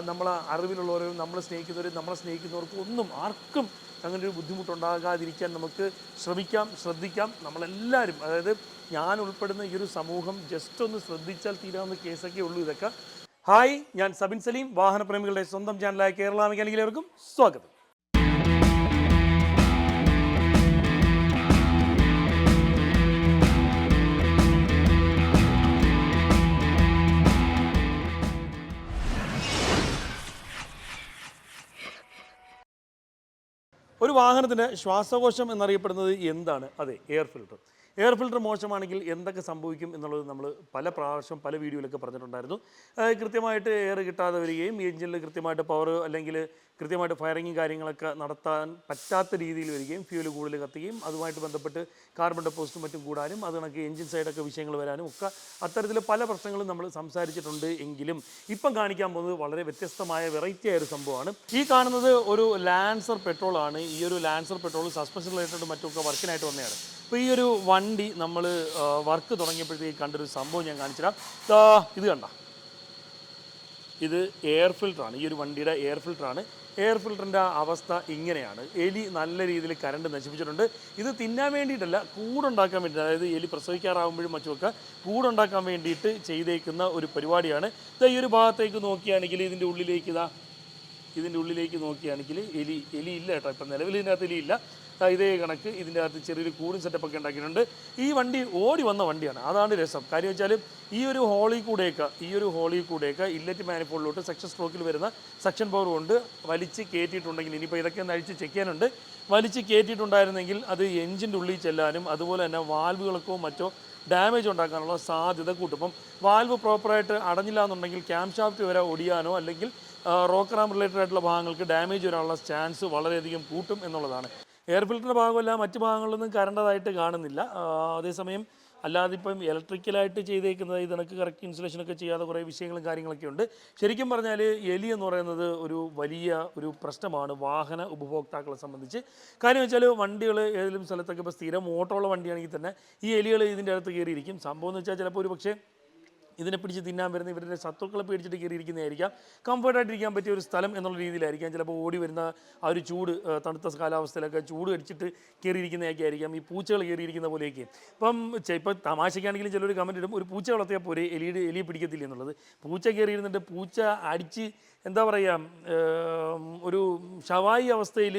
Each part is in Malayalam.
നമ്മളെ അറിവിലുള്ളവരും നമ്മളെ സ്നേഹിക്കുന്നവരും നമ്മളെ സ്നേഹിക്കുന്നവർക്കും ഒന്നും ആർക്കും അങ്ങനെ ഒരു ബുദ്ധിമുട്ടുണ്ടാകാതിരിക്കാൻ നമുക്ക് ശ്രമിക്കാം, ശ്രദ്ധിക്കാം. നമ്മളെല്ലാവരും, അതായത് ഞാൻ ഉൾപ്പെടുന്ന ഈ ഒരു സമൂഹം ജസ്റ്റ് ഒന്ന് ശ്രദ്ധിച്ചാൽ തീരാവുന്ന കേസൊക്കെ ഉള്ളൂ ഇതൊക്കെ. ഹായ്, ഞാൻ സബിൻ സലീം, വാഹനപ്രേമികളുടെ സ്വന്തം ചാനലായ കേരള മെക്കാനിക്കിലേവർക്കും സ്വാഗതം. ഒരു വാഹനത്തിൻ്റെ ശ്വാസകോശം എന്നറിയപ്പെടുന്നത് എന്താണ്? അതെ, എയർ ഫിൽട്ടർ. എയർ ഫിൽട്ടർ മോശമാണെങ്കിൽ എന്തൊക്കെ സംഭവിക്കും എന്നുള്ളത് നമ്മൾ പല പ്രാവശ്യം പല വീഡിയോയിലൊക്കെ പറഞ്ഞിട്ടുണ്ടായിരുന്നു. കൃത്യമായിട്ട് എയർ കിട്ടാതെ വരികയും എഞ്ചിനിൽ കൃത്യമായിട്ട് പവർ അല്ലെങ്കിൽ കൃത്യമായിട്ട് ഫയറിങ്ങും കാര്യങ്ങളൊക്കെ നടത്താൻ പറ്റാത്ത രീതിയിൽ വരികയും ഫ്യൂൽ കൂടുതൽ കത്തുകയും അതുമായിട്ട് ബന്ധപ്പെട്ട് കാർബൺ ഡെപ്പോസിറ്റും മറ്റും കൂടാനും അത് കണക്ക് എഞ്ചിൻ സൈഡൊക്കെ വിഷയങ്ങൾ വരാനും ഒക്കെ അത്തരത്തിൽ പല പ്രശ്നങ്ങളും നമ്മൾ സംസാരിച്ചിട്ടുണ്ട്. എങ്കിലും ഇപ്പം കാണിക്കാൻ പോകുന്നത് വളരെ വ്യത്യസ്തമായ വെറൈറ്റി ആയ ഒരു സംഭവമാണ്. ഈ കാണുന്നത് ഒരു ലാൻസർ പെട്രോളാണ്. ഈ ഒരു ലാൻസർ പെട്രോൾ സസ്പെൻഷൻ റിലേറ്റഡ് മറ്റൊക്കെ വർക്കിനായിട്ട് വന്നതാണ്. അപ്പോൾ ഈ ഒരു വണ്ടി നമ്മൾ വർക്ക് തുടങ്ങിയപ്പോഴത്തേക്ക് കണ്ടൊരു സംഭവം ഞാൻ കാണിച്ചുതരാം. ഇത് കണ്ട, ഇത് എയർ ഫിൽറ്ററാണ്. ഈ ഒരു വണ്ടിയുടെ എയർ ഫിൽറ്ററാണ്. എയർ ഫിൽറ്ററിൻ്റെ അവസ്ഥ ഇങ്ങനെയാണ്. എലി നല്ല രീതിയിൽ കറണ്ട് നശിപ്പിച്ചിട്ടുണ്ട്. ഇത് തിന്നാൻ വേണ്ടിയിട്ടല്ല, കൂടുണ്ടാക്കാൻ വേണ്ടിയിട്ട്, അതായത് എലി പ്രസവിക്കാറാകുമ്പോഴും മറ്റുമൊക്കെ കൂടുണ്ടാക്കാൻ വേണ്ടിയിട്ട് ചെയ്തേക്കുന്ന ഒരു പരിപാടിയാണ്. ഈ ഒരു ഭാഗത്തേക്ക് നോക്കിയാണെങ്കിൽ ഇതിൻ്റെ ഉള്ളിലേക്ക് നോക്കിയാണെങ്കിൽ എലി ഇല്ല കേട്ടോ. ഇപ്പം നിലവിൽ ഇതിനകത്ത് എലിയില്ല. ഇതേ കണക്ക് ഇതിൻ്റെ അകത്ത് ചെറിയൊരു കൂടും സെറ്റപ്പൊക്കെ ഉണ്ടാക്കിയിട്ടുണ്ട്. ഈ വണ്ടി ഓടി വന്ന വണ്ടിയാണ്, അതാണ് രസം. കാര്യം വെച്ചാൽ ഈ ഒരു ഹോളിൽ കൂടെയൊക്കെ ഇല്ലറ്റ് മാനിഫോൾഡിലോട്ട് സെക്ഷൻ സ്ട്രോക്കിൽ വരുന്ന സെക്ഷൻ പവർ കൊണ്ട് വലിച്ച് കയറ്റിയിട്ടുണ്ടെങ്കിൽ, ഇനിയിപ്പോൾ ഇതൊക്കെ ഒന്ന് അഴിച്ച് ചെക്ക് ചെയ്യാനുണ്ട്, വലിച്ച് കയറ്റിയിട്ടുണ്ടായിരുന്നെങ്കിൽ അത് എഞ്ചിൻ്റെ ഉള്ളിൽ ചെല്ലാനും അതുപോലെ തന്നെ വാൽവുകൾക്കോ മറ്റോ ഡാമേജ് ഉണ്ടാക്കാനുള്ള സാധ്യത കൂട്ടും. ഇപ്പം വാൽവ് പ്രോപ്പറായിട്ട് അടഞ്ഞില്ല എന്നുണ്ടെങ്കിൽ ക്യാം ഷാഫ്റ്റ് വരെ ഒടിയാനോ അല്ലെങ്കിൽ റോക്കർ ആം റിലേറ്റഡ് ആയിട്ടുള്ള ഭാഗങ്ങൾക്ക് ഡാമേജ് വരാനുള്ള ചാൻസ് വളരെയധികം കൂട്ടും എന്നുള്ളതാണ്. എയർ ഫിൽറ്ററിൻ്റെ ഭാഗമല്ല, മറ്റ് ഭാഗങ്ങളിലൊന്നും കറണ്ടതായിട്ട് കാണുന്നില്ല. അതേസമയം അല്ലാതെ ഇപ്പം ഇലക്ട്രിക്കലായിട്ട് ചെയ്തേക്കുന്നത് ഇതിനൊക്കെ കറക്റ്റ് ഇൻസുലേഷനൊക്കെ ചെയ്യാതെ കുറേ വിഷയങ്ങളും കാര്യങ്ങളൊക്കെ ഉണ്ട്. ശരിക്കും പറഞ്ഞാൽ എലി എന്ന് പറയുന്നത് ഒരു വലിയ ഒരു പ്രശ്നമാണ് വാഹന ഉപഭോക്താക്കളെ സംബന്ധിച്ച്. കാര്യം വെച്ചാൽ വണ്ടികൾ ഏതെങ്കിലും സ്ഥലത്തൊക്കെ ഇപ്പോൾ സ്ഥിരം ഓട്ടമുള്ള വണ്ടിയാണെങ്കിൽ തന്നെ ഈ എലികൾ ഇതിൻ്റെ അകത്ത് കയറിയിരിക്കും. സംഭവം എന്ന് വെച്ചാൽ ചിലപ്പോൾ ഒരു പക്ഷേ ഇതിനെ പിടിച്ച് തിന്നാൻ വരുന്ന ഇവരുടെ ശത്രുക്കളെ പേടിച്ചിട്ട് കയറിയിരിക്കുന്നതായിരിക്കാം. കംഫർട്ടായിട്ടിരിക്കാൻ പറ്റിയ ഒരു സ്ഥലം എന്നുള്ള രീതിയിലായിരിക്കാം. ചിലപ്പോൾ ഓടി വരുന്ന ആ ഒരു ചൂട്, തണുത്ത കാലാവസ്ഥയിലൊക്കെ ചൂട് അടിച്ചിട്ട് കയറിയിരിക്കുന്നതൊക്കെ ആയിരിക്കാം. ഈ പൂച്ചകൾ കയറിയിരിക്കുന്ന പോലെയൊക്കെ. ഇപ്പം തമാശയ്ക്കാണെങ്കിലും ചിലർ കമൻറ്റ് ഇടും, ഒരു പൂച്ച വളർത്തിയാൽ പോരെ എലിയെ പിടിക്കത്തില്ല എന്നുള്ളത്. പൂച്ച കയറിയിരുന്നിട്ട് പൂച്ച അടിച്ച് എന്താ പറയുക, ഒരു ഷവായി അവസ്ഥയിൽ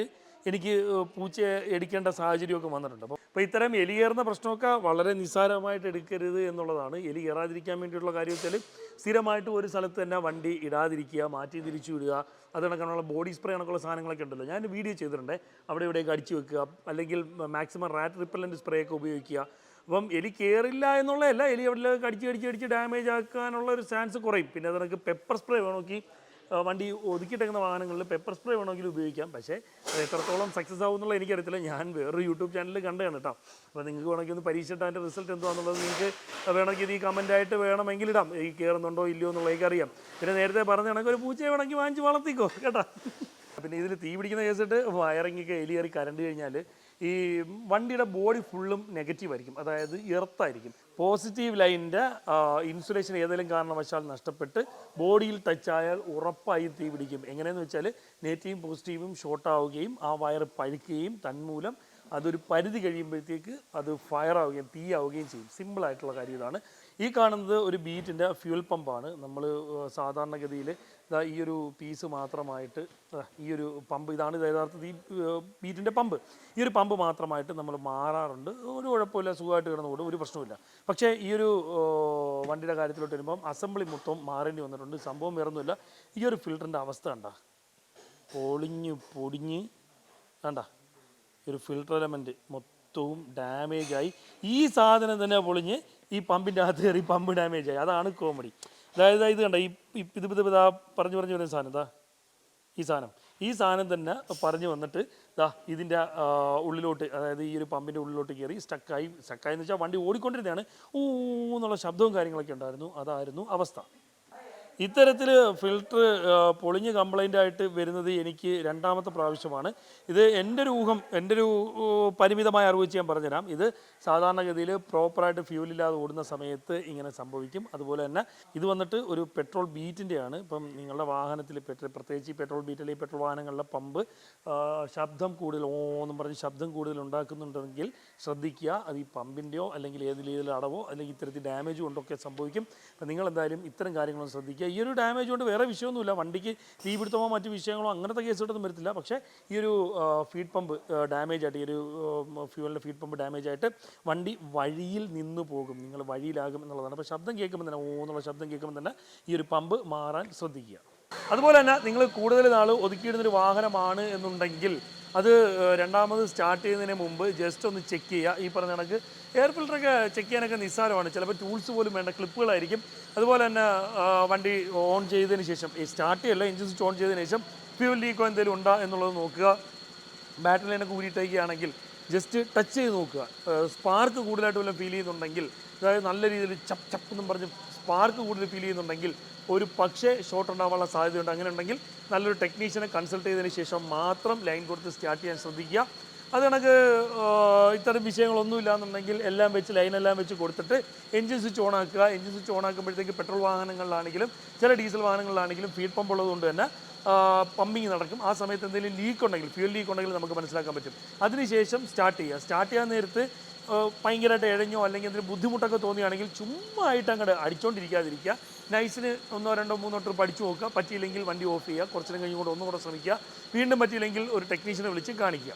എനിക്ക് പൂച്ചയെ എടുക്കേണ്ട സാഹചര്യമൊക്കെ വന്നിട്ടുണ്ട്. അപ്പോൾ ഇത്തരം എലി കയറുന്ന പ്രശ്നമൊക്കെ വളരെ നിസ്സാരമായിട്ട് എടുക്കരുത് എന്നുള്ളതാണ്. എലി കയറാതിരിക്കാൻ വേണ്ടിയിട്ടുള്ള കാര്യം വെച്ചാൽ സ്ഥിരമായിട്ട് ഒരു സ്ഥലത്ത് തന്നെ വണ്ടി ഇടാതിരിക്കുക, മാറ്റി തിരിച്ചു വിടുക. അത് കണക്കാനുള്ള ബോഡി സ്പ്രേ കണക്കുള്ള സാധനങ്ങളൊക്കെ ഉണ്ടല്ലോ, ഞാൻ വീഡിയോ ചെയ്തിട്ടുണ്ട്. അവിടെ ഇവിടെയൊക്കെ അടിച്ചു വെക്കുക, അല്ലെങ്കിൽ മാക്സിമം റാറ്റ് റിപ്പല്ലൻ്റ് സ്പ്രേ ഒക്കെ ഉപയോഗിക്കുക. അപ്പം എലി കയറില്ല എന്നുള്ളതല്ല, എലി എവിടെയൊക്കെ അടിച്ച് ഡാമേജ് ആക്കാനുള്ള ഒരു ചാൻസ് കുറയും. പിന്നെ അതിനൊക്കെ പെപ്പർ സ്പ്രേ വേണമെങ്കിൽ വണ്ടി ഒതുക്കിയിട്ടേക്കുന്ന വാഹനങ്ങളിൽ പെപ്പർ സ്പ്രേ വേണമെങ്കിൽ ഉപയോഗിക്കാം. പക്ഷേ അത് എത്രത്തോളം സക്സസ് ആവും എന്നുള്ളത് എനിക്കറിയത്തില്ല. ഞാൻ വേറൊരു യൂട്യൂബ് ചാനലിൽ കണ്ടതാണ് കേട്ടോ. അപ്പോൾ നിങ്ങൾക്ക് വേണമെങ്കിൽ ഒന്ന് പരീക്ഷിച്ചിട്ട് അതിൻ്റെ റിസൾട്ട് എന്താണെന്നുള്ളത് നിങ്ങൾക്ക് വേണമെങ്കിൽ ഈ കമൻറ്റായിട്ട് വേണമെങ്കിൽ ഇടാം. ഈ കയറുന്നുണ്ടോ ഇല്ലയോ എന്നുള്ളത് എനിക്കറിയാം. പിന്നെ നേരത്തെ പറഞ്ഞ കണക്ക് ഒരു പൂച്ചയെ വേണമെങ്കിൽ വാങ്ങിച്ച് വളർത്തിക്കോ കേട്ടോ. പിന്നെ ഇതിൽ തീ പിടിക്കുന്ന കേസിട്ട് വയറിങ്ങൊക്കെ എലി കയറി കരണ്ട് കഴിഞ്ഞാൽ ഈ വണ്ടിയുടെ ബോഡി ഫുള്ളും നെഗറ്റീവ് ആയിരിക്കും, അതായത് എർത്തായിരിക്കും. പോസിറ്റീവ് ലൈനിൻ്റെ ഇൻസുലേഷൻ ഏതെങ്കിലും കാരണവശാൽ നഷ്ടപ്പെട്ട് ബോഡിയിൽ ടച്ചായാൽ ഉറപ്പായും തീ പിടിക്കും. എങ്ങനെയെന്ന് വെച്ചാൽ നെഗറ്റീവും പോസിറ്റീവും ഷോർട്ടാവുകയും ആ വയർ പഴുക്കുകയും തന്മൂലം അതൊരു പരിധി കഴിയുമ്പോഴത്തേക്ക് അത് ഫയറാവുകയും തീയാവുകയും ചെയ്യും. സിമ്പിളായിട്ടുള്ള കാര്യം ഇതാണ്. ഈ കാണുന്നത് ഒരു ബീറ്റിൻ്റെ ഫ്യൂൽ പമ്പാണ്. നമ്മൾ സാധാരണഗതിയിൽ ഈ ഒരു പീസ് മാത്രമായിട്ട് ഈ ഒരു പമ്പ്, ഇതാണ് യഥാർത്ഥത്തിൽ ഈ ബീറ്റിൻ്റെ പമ്പ്. ഈ ഒരു പമ്പ് മാത്രമായിട്ട് നമ്മൾ മാറാറുണ്ട്. ഒരു കുഴപ്പമില്ല, സുഖമായിട്ട് കിടന്നുകൂടും, ഒരു പ്രശ്നമില്ല. പക്ഷേ ഈ ഒരു വണ്ടിയുടെ കാര്യത്തിലോട്ട് വരുമ്പം അസംബ്ലി മൊത്തം മാറേണ്ടി വന്നിട്ടുണ്ട്. സംഭവം വേറൊന്നുമില്ല, ഈ ഒരു ഫിൽറ്ററിൻ്റെ അവസ്ഥ കണ്ട, പൊടിഞ്ഞ് കണ്ട, ഒരു ഫിൽട്ടർ എലമെൻറ്റ് മൊത്തവും ഡാമേജായി. ഈ സാധനം തന്നെ പൊളിഞ്ഞ് ഈ പമ്പിൻ്റെ അകത്ത് കയറി പമ്പ് ഡാമേജായി. അതാണ് കോമഡി. അതായത് ഇത് കണ്ട, ഇത് പറഞ്ഞു വരുന്ന സാധനം, ഈ സാധനം തന്നെ പറഞ്ഞു വന്നിട്ട് ഇതിൻ്റെ ഉള്ളിലോട്ട്, അതായത് ഈ ഒരു പമ്പിൻ്റെ ഉള്ളിലോട്ട് കയറി സ്റ്റക്കായി എന്ന് വെച്ചാൽ വണ്ടി ഓടിക്കൊണ്ടിരുന്നതാണ്. എന്നുള്ള ശബ്ദവും കാര്യങ്ങളൊക്കെ ഉണ്ടായിരുന്നു. അതായിരുന്നു അവസ്ഥ. ഇത്തരത്തിൽ ഫിൽറ്റർ പൊളിഞ്ഞ് കംപ്ലൈൻ്റ് ആയിട്ട് വരുന്നത് എനിക്ക് രണ്ടാമത്തെ പ്രാവശ്യമാണ്. ഇത് എൻ്റെ ഒരു ഊഹം, എൻ്റെ ഒരു പരിമിതമായ അറിവ് വെച്ച് ഞാൻ പറഞ്ഞുതരാം. ഇത് സാധാരണഗതിയിൽ പ്രോപ്പറായിട്ട് ഫ്യൂലില്ലാതെ ഓടുന്ന സമയത്ത് ഇങ്ങനെ സംഭവിക്കും. അതുപോലെ തന്നെ ഇത് വന്നിട്ട് ഒരു പെട്രോൾ ബീറ്റിൻ്റെയാണ്. ഇപ്പം നിങ്ങളുടെ വാഹനത്തിൽ പ്രത്യേകിച്ച് ഈ പെട്രോൾ ബീറ്റ് അല്ലെങ്കിൽ പെട്രോൾ വാഹനങ്ങളിലെ പമ്പ് ശബ്ദം കൂടുതൽ ഓന്നും പറഞ്ഞ് ശബ്ദം കൂടുതൽ ഉണ്ടാക്കുന്നുണ്ടെങ്കിൽ ശ്രദ്ധിക്കുക. അത് ഈ പമ്പിൻ്റെയോ അല്ലെങ്കിൽ ഏതിലേതിലും അടവോ അല്ലെങ്കിൽ ഇത്തരത്തിൽ ഡാമേജ് കൊണ്ടൊക്കെ സംഭവിക്കും. അപ്പം നിങ്ങൾ എന്തായാലും ഇത്തരം കാര്യങ്ങളൊന്നും ശ്രദ്ധിക്കുക. ഈ ഒരു ഡാമേജ് കൊണ്ട് വേറെ വിഷയമൊന്നുമില്ല, വണ്ടിക്ക് തീപിടുത്തമോ മറ്റു വിഷയങ്ങളോ അങ്ങനത്തെ കേസുകളൊന്നും വരത്തില്ല. പക്ഷേ ഈ ഒരു ഫീഡ് പമ്പ് ഡാമേജ് ആയിട്ട്, ഈ ഒരു ഫ്യൂവലിൻ്റെ ഫീഡ് പമ്പ് ഡാമേജ് ആയിട്ട് വണ്ടി വഴിയിൽ നിന്ന് പോകും, നിങ്ങൾ വഴിയിലാകും എന്നുള്ളതാണ്. അപ്പോൾ ശബ്ദം കേൾക്കുമ്പോൾ തന്നെ എന്നുള്ള ശബ്ദം കേൾക്കുമ്പോൾ തന്നെ ഈ ഒരു പമ്പ് മാറാൻ ശ്രദ്ധിക്കുക. അതുപോലെ തന്നെ നിങ്ങൾ കൂടുതൽ നാൾ ഒതുക്കിയിടുന്നൊരു വാഹനമാണ് എന്നുണ്ടെങ്കിൽ അത് രണ്ടാമത് സ്റ്റാർട്ട് ചെയ്യുന്നതിന് മുമ്പ് ജസ്റ്റ് ഒന്ന് ചെക്ക് ചെയ്യുക. ഈ പറഞ്ഞ കണക്ക് എയർ ഫിൽറ്ററൊക്കെ ചെക്ക് ചെയ്യാനൊക്കെ നിസ്സാരമാണ്, ചിലപ്പോൾ ടൂൾസ് പോലും വേണ്ട, ക്ലിപ്പുകളായിരിക്കും. അതുപോലെ തന്നെ വണ്ടി ഓൺ ചെയ്തതിന് ശേഷം, ഈ സ്റ്റാർട്ട് ചെയ്യല്ല, എഞ്ചിൻ സ്വിച്ച് ഓൺ ചെയ്തതിന് ശേഷം ഫ്യൂൽ ലീക്കോ എന്തെങ്കിലും ഉണ്ടോ എന്നുള്ളത് നോക്കുക. ബാറ്ററി ലൈനൊക്കെ ഊരിയിട്ടേക്കുകയാണെങ്കിൽ ജസ്റ്റ് ടച്ച് ചെയ്ത് നോക്കുക. സ്പാർക്ക് കൂടുതലായിട്ട് വല്ലതും ഫീൽ ചെയ്യുന്നുണ്ടെങ്കിൽ, അതായത് നല്ല രീതിയിൽ ചപ്പ് ചപ്പ് എന്നും പറഞ്ഞ് സ്പാർക്ക് കൂടുതൽ ഫീൽ ചെയ്യുന്നുണ്ടെങ്കിൽ ഒരു പക്ഷേ ഷോർട്ട് ഉണ്ടാവാനുള്ള സാധ്യതയുണ്ട്. അങ്ങനെ ഉണ്ടെങ്കിൽ നല്ലൊരു ടെക്നീഷ്യനെ കൺസൾട്ട് ചെയ്തതിന് ശേഷം മാത്രം ലൈൻ കൊടുത്ത് സ്റ്റാർട്ട് ചെയ്യാൻ ശ്രദ്ധിക്കുക. അത് കണക്ക് ഇത്തരം വിഷയങ്ങളൊന്നുമില്ല എന്നുണ്ടെങ്കിൽ എല്ലാം വെച്ച് ലൈനെല്ലാം വെച്ച് കൊടുത്തിട്ട് എഞ്ചിൻ സ്വിച്ച് ഓൺ ആക്കുക. എഞ്ചിൻ സ്വിച്ച് ഓൺ ആക്കുമ്പോഴത്തേക്ക് പെട്രോൾ വാഹനങ്ങളിലാണെങ്കിലും ചില ഡീസൽ വാഹനങ്ങളിലാണെങ്കിലും ഫീഡ് പമ്പ് ഉള്ളതുകൊണ്ട് തന്നെ പമ്പിങ് നടക്കും. ആ സമയത്ത് എന്തെങ്കിലും ലീക്ക് ഉണ്ടെങ്കിൽ, ഫ്യൂൽ ലീക്ക് ഉണ്ടെങ്കിൽ നമുക്ക് മനസ്സിലാക്കാൻ പറ്റും. അതിനുശേഷം സ്റ്റാർട്ട് ചെയ്യുക. സ്റ്റാർട്ട് ചെയ്യാൻ നേരത്ത് ഭയങ്കരമായിട്ട് ഇഴഞ്ഞോ അല്ലെങ്കിൽ എന്തെങ്കിലും ബുദ്ധിമുട്ടൊക്കെ തോന്നുകയാണെങ്കിൽ ചുമ്മാ ആയിട്ട് അങ്ങോട്ട് അടിച്ചുകൊണ്ടിരിക്കാതിരിക്കുക. നൈസിന് 1 2 3 ട്രിപ്പ് അടിച്ചു നോക്കുക. പറ്റിയില്ലെങ്കിൽ വണ്ടി ഓഫ് ചെയ്യുക. കുറച്ച് നേരം കഴിഞ്ഞുകൊണ്ട് ഒന്നുകൂടെ ശ്രമിക്കുക. വീണ്ടും പറ്റിയില്ലെങ്കിൽ ഒരു ടെക്നീഷ്യനെ വിളിച്ച് കാണിക്കുക.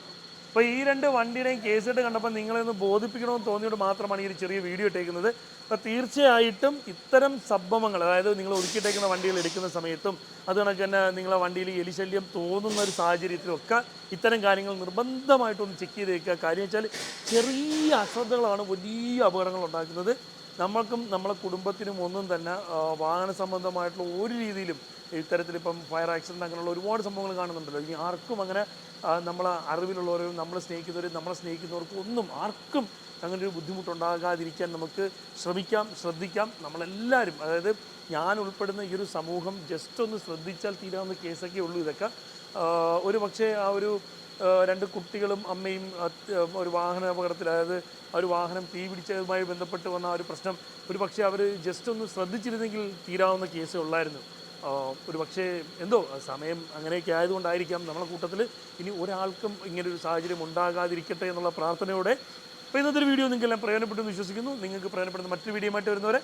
അപ്പോൾ ഈ 2 വണ്ടിയുടെയും കേസിട്ട് കണ്ടപ്പോൾ നിങ്ങളെയൊന്ന് ബോധിപ്പിക്കണമെന്ന് തോന്നിയോട് മാത്രമാണ് ഈ ഒരു ചെറിയ വീഡിയോ ഇട്ടേക്കുന്നത്. അപ്പോൾ തീർച്ചയായിട്ടും ഇത്തരം സംഭവങ്ങൾ, അതായത് നിങ്ങൾ ഒതുക്കിയിട്ടേക്കുന്ന വണ്ടികൾ എടുക്കുന്ന സമയത്തും അത് കണക്ക് തന്നെ നിങ്ങളെ വണ്ടിയിൽ എലിശല്യം തോന്നുന്ന ഒരു സാഹചര്യത്തിലൊക്കെ ഇത്തരം കാര്യങ്ങൾ നിർബന്ധമായിട്ടൊന്ന് ചെക്ക് ചെയ്ത് വയ്ക്കുക. കാര്യം വെച്ചാൽ ചെറിയ അശ്രദ്ധകളാണ് വലിയ അപകടങ്ങൾ ഉണ്ടാക്കുന്നത്. നമ്മൾക്കും നമ്മളെ കുടുംബത്തിനും ഒന്നും തന്നെ വാഹന സംബന്ധമായിട്ടുള്ള ഒരു രീതിയിലും ഇത്തരത്തിലിപ്പം ഫയർ ആക്സിഡൻറ്റ് അങ്ങനെയുള്ള ഒരുപാട് സംഭവങ്ങൾ കാണുന്നുണ്ടല്ലോ. ഇനി ആർക്കും അങ്ങനെ നമ്മളെ അറിവിലുള്ളവരും നമ്മളെ സ്നേഹിക്കുന്നവർക്കും ഒന്നും ആർക്കും അങ്ങനെ ഒരു ബുദ്ധിമുട്ടുണ്ടാകാതിരിക്കാൻ നമുക്ക് ശ്രമിക്കാം, ശ്രദ്ധിക്കാം. നമ്മളെല്ലാവരും, അതായത് ഞാൻ ഉൾപ്പെടുന്ന ഈ ഒരു സമൂഹം ജസ്റ്റ് ഒന്ന് ശ്രദ്ധിച്ചാൽ തീരാവുന്ന കേസൊക്കെ ഉള്ളൂ ഇതൊക്കെ. ഒരു പക്ഷേ ആ ഒരു 2 കുട്ടികളും അമ്മയും ഒരു വാഹന അപകടത്തിൽ, അതായത് ഒരു വാഹനം തീ പിടിച്ചതുമായി ബന്ധപ്പെട്ട് വന്ന ആ ഒരു പ്രശ്നം ഒരു പക്ഷേ അവർ ജസ്റ്റ് ഒന്ന് ശ്രദ്ധിച്ചിരുന്നെങ്കിൽ തീരാവുന്ന കേസേ ഉള്ളായിരുന്നു. ഒരു പക്ഷേ എന്തോ സമയം അങ്ങനെയൊക്കെ ആയതുകൊണ്ടായിരിക്കാം നമ്മളെ കൂട്ടത്തിൽ ഇനി ഒരാൾക്കും ഇങ്ങനൊരു സാഹചര്യം ഉണ്ടാകാതിരിക്കട്ടെ എന്നുള്ള പ്രാർത്ഥനയോടെ. അപ്പോൾ ഇന്നത്തെ ഒരു വീഡിയോ നിങ്ങൾക്കെല്ലാം പ്രയോജനപ്പെട്ടെന്ന് വിശ്വസിക്കുന്നു. നിങ്ങൾക്ക് പ്രയോജനപ്പെടുന്ന മറ്റൊരു വീഡിയോ ആയിട്ട് വരുന്നവരെ